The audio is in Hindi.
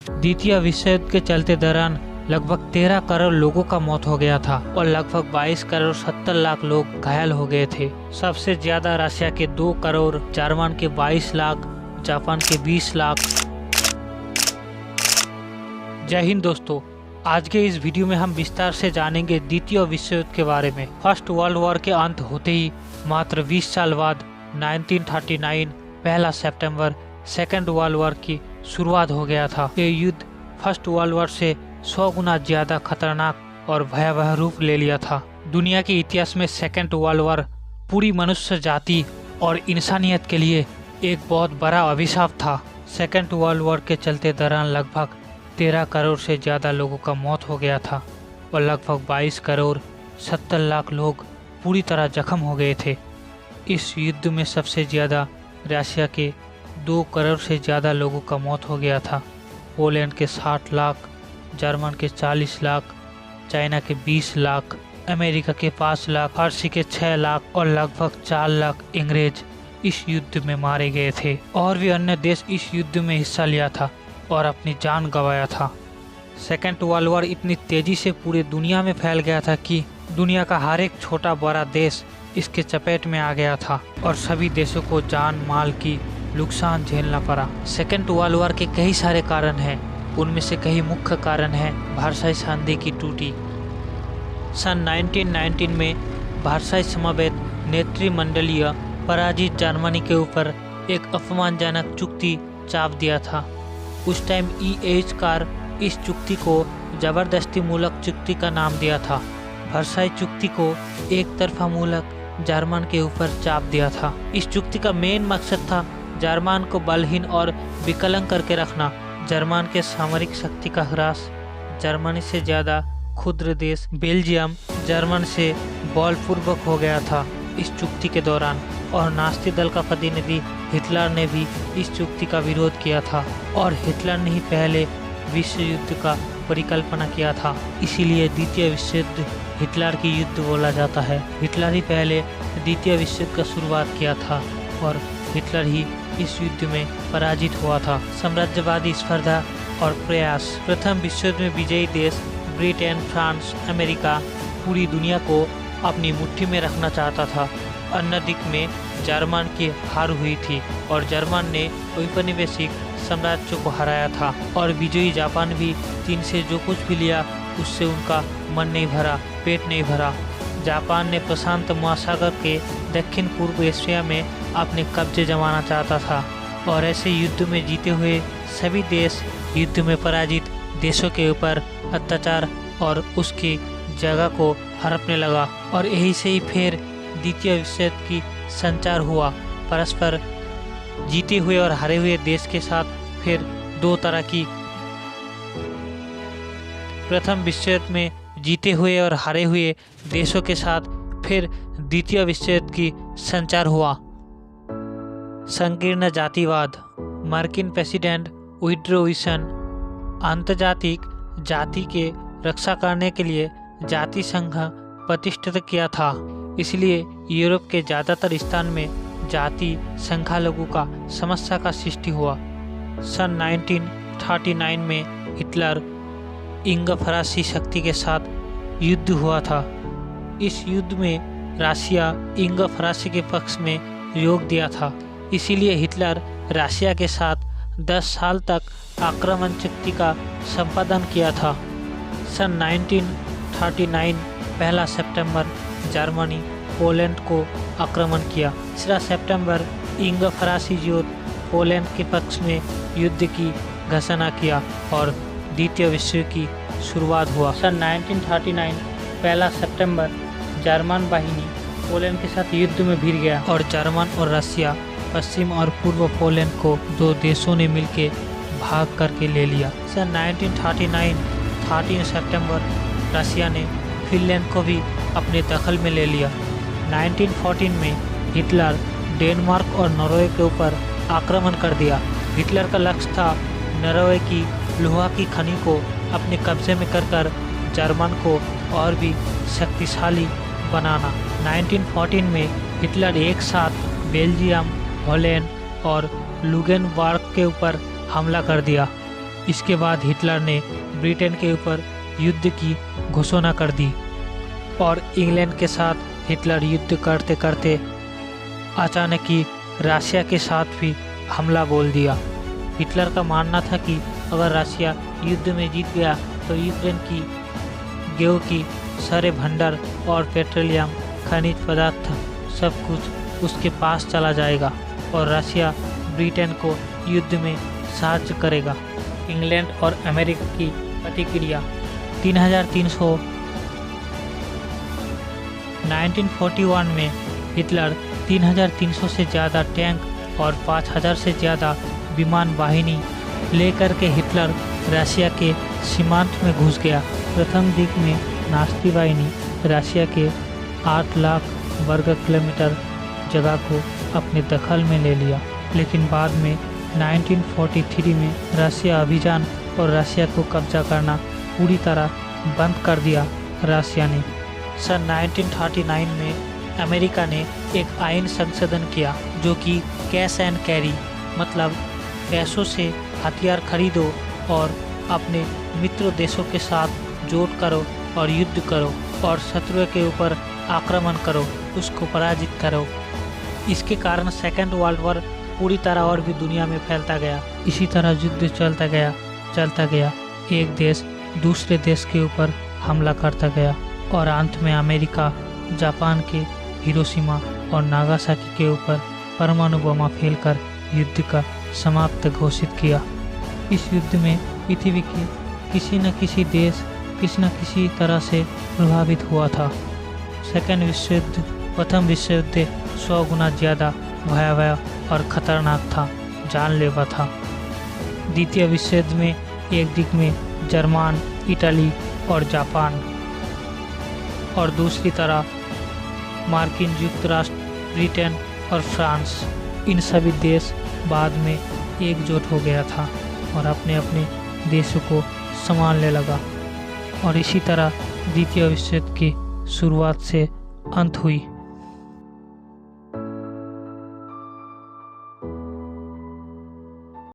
द्वितीय विश्व युद्ध के चलते दौरान लगभग 13 करोड़ लोगों का मौत हो गया था और लगभग 22 करोड़ 70 लाख लोग घायल हो गए थे। सबसे ज्यादा रशिया के 2 करोड़, जर्मन के 22 लाख, जापान के 20 लाख। जय हिंद दोस्तों, आज के इस वीडियो में हम विस्तार से जानेंगे द्वितीय विश्व युद्ध के बारे में। फर्स्ट वर्ल्ड वॉर के अंत होते ही मात्र 20 साल बाद 1939 1 सितंबर सेकेंड वर्ल्ड वॉर की शुरुआत हो गया था। ये युद्ध फर्स्ट वर्ल्ड वॉर से 100 गुना ज्यादा खतरनाक और भयावह रूप ले लिया था। दुनिया के इतिहास में सेकेंड वर्ल्ड वॉर पूरी मनुष्य जाति और इंसानियत के लिए एक बहुत बड़ा अभिशाप था। सेकेंड वर्ल्ड वॉर के चलते दौरान लगभग 13 करोड़ से ज़्यादा लोगों का मौत हो गया था और लगभग 22 करोड़ 70 लाख लोग पूरी तरह जख्म हो गए थे। इस युद्ध में सबसे ज़्यादा रशिया के 2 करोड़ से ज़्यादा लोगों का मौत हो गया था। पोलैंड के 60 लाख, जर्मन के 40 लाख, चाइना के 20 लाख, अमेरिका के 5 लाख, फारसी के 6 लाख और लगभग 4 लाख अंग्रेज इस युद्ध में मारे गए थे। और भी अन्य देश इस युद्ध में हिस्सा लिया था और अपनी जान गंवाया था। सेकेंड वर्ल्ड वॉर इतनी तेजी से पूरे दुनिया में फैल गया था कि दुनिया का हर एक छोटा बड़ा देश इसके चपेट में आ गया था और सभी देशों को जान माल की नुकसान झेलना पड़ा। सेकेंड वर्ल्ड वॉर के कई सारे कारण हैं, उनमें से कई मुख्य कारण है वर्साई संधि की टूटी। सन 1919 में वर्साई समवेत नेतृमंडलीय पराजित जर्मनी के ऊपर एक अपमानजनक चुक्ति चाप दिया था। उस टाइम कार इस चुक्ति को जबरदस्ती मूलक चुक्ति का नाम दिया था। वर्साई चुक्ति को एक तरफा मूलक जर्मन के ऊपर चाप दिया था। इस चुक्ति का मेन मकसद था जर्मन को बलहीन और विकलांग करके रखना, जर्मन के सामरिक शक्ति का ह्रास। जर्मनी से ज़्यादा क्षुद्र देश बेल्जियम जर्मन से बलपूर्वक हो गया था इस चुक्ति के दौरान, और नास्ती दल का प्रतिनिधि हिटलर ने भी इस चुक्ति का विरोध किया था और हिटलर ने ही पहले विश्व युद्ध का परिकल्पना किया था। इसीलिए द्वितीय विश्व युद्ध हिटलर की युद्ध बोला जाता है। हिटलर ही पहले द्वितीय विश्व युद्ध का शुरुआत किया था और हिटलर ही इस युद्ध में पराजित हुआ था। साम्राज्यवादी स्पर्धा और प्रयास। प्रथम विश्व युद्ध में विजयी देश ब्रिटेन, फ्रांस, अमेरिका पूरी दुनिया को अपनी मुट्ठी में रखना चाहता था। अन्य दिक में जर्मन की हार हुई थी और जर्मन ने औपनिवेशिक साम्राज्य को हराया था और विजयी जापान भी चीन से जो कुछ भी लिया उससे उनका मन नहीं भरा, पेट नहीं भरा। जापान ने प्रशांत महासागर के दक्षिण पूर्व एशिया में अपने कब्जे जमाना चाहता था और ऐसे युद्ध में जीते हुए सभी देश युद्ध में पराजित देशों के ऊपर अत्याचार और उसकी जगह को हड़पने लगा और यही से ही फिर द्वितीय विश्व युद्ध की संचार हुआ। परस्पर जीते हुए और हारे हुए देश के साथ फिर दो तरह की। प्रथम विश्व युद्ध में जीते हुए और हारे हुए देशों के साथ फिर द्वितीय विश्व युद्ध की संचार हुआ। संकीर्ण जातिवाद। मार्किन प्रेसिडेंट वुडरो विल्सन अंतर्जातिक जाति के रक्षा करने के लिए जाति संघ प्रतिष्ठित किया था। इसलिए यूरोप के ज़्यादातर स्थान में जाति संख्यालघु का समस्या का सृष्टि हुआ। सन 1939 में हिटलर इंग फरासी शक्ति के साथ युद्ध हुआ था। इस युद्ध में रशिया इंग फरासी के पक्ष में योग दिया था। इसीलिए हिटलर रशिया के साथ 10 साल तक आक्रमण शक्ति का संपादन किया था। सन 1939 1 सितंबर जर्मनी पोलैंड को आक्रमण किया। 3 सितंबर इंग फरासी युद्ध पोलैंड के पक्ष में युद्ध की घोषणा किया और द्वितीय विश्व की शुरुआत हुआ। सन 1939 1 सितंबर जर्मन बाहिनी पोलैंड के साथ युद्ध में भिड़ गया और जर्मन और रशिया पश्चिम और पूर्व पोलैंड को दो देशों ने मिलकर भाग करके ले लिया। सन 1939 13 सितंबर रशिया ने फिनलैंड को भी अपने दखल में ले लिया। 1914 में हिटलर डेनमार्क और नॉर्वे के ऊपर आक्रमण कर दिया। हिटलर का लक्ष्य था नॉर्वे की लोहा की खनि को अपने कब्जे में कर जर्मन को और भी शक्तिशाली बनाना। 1914 में हिटलर एक साथ बेल्जियम, हॉलैंड और लुगेनबर्ग के ऊपर हमला कर दिया। इसके बाद हिटलर ने ब्रिटेन के ऊपर युद्ध की घोषणा कर दी और इंग्लैंड के साथ हिटलर युद्ध करते करते अचानक ही रशिया के साथ भी हमला बोल दिया। हिटलर का मानना था कि अगर रशिया युद्ध में जीत गया तो यूक्रेन की गेहूं की सारे भंडार और पेट्रोलियम खनिज पदार्थ सब कुछ उसके पास चला जाएगा और रशिया ब्रिटेन को युद्ध में साहाय्य करेगा। इंग्लैंड और अमेरिका की प्रतिक्रिया 1941 में हिटलर 3,300 से ज़्यादा टैंक और 5,000 से ज़्यादा विमान वाहिनी लेकर के हिटलर रशिया के सीमांत में घुस गया। प्रथम दिक में नाज़ी वाहिनी रशिया के 8 लाख वर्ग किलोमीटर जगह को अपने दखल में ले लिया, लेकिन बाद में 1943 में रशिया अभियान और रशिया को कब्जा करना पूरी तरह बंद कर दिया रशिया ने। सन 1939 में अमेरिका ने एक आईन संशोधन किया जो कि कैश एंड कैरी मतलब पैसों से हथियार खरीदो और अपने मित्र देशों के साथ जोड़ करो और युद्ध करो और शत्रु के ऊपर आक्रमण करो, उसको पराजित करो। इसके कारण सेकेंड वर्ल्ड वॉर पूरी तरह और भी दुनिया में फैलता गया। इसी तरह युद्ध चलता गया। एक देश दूसरे देश के ऊपर हमला करता गया और अंत में अमेरिका जापान के हिरोशिमा और नागासाकी के ऊपर परमाणु बम फैलकर युद्ध का समाप्त घोषित किया। इस युद्ध में पृथ्वी के किसी न किसी देश किसी न किसी तरह से प्रभावित हुआ था। सेकेंड विश्व युद्ध प्रथम विश्व युद्ध 100 गुना ज़्यादा भयावह और खतरनाक था, जानलेवा था। द्वितीय विश्व युद्ध में एक दिग में जर्मन, इटली और जापान और दूसरी तरफ मार्किन संयुक्त राष्ट्र, ब्रिटेन और फ्रांस, इन सभी देश बाद में एकजुट हो गया था और अपने अपने देशों को संभालने लगा और इसी तरह द्वितीय विश्व युद्ध की शुरुआत से अंत हुई।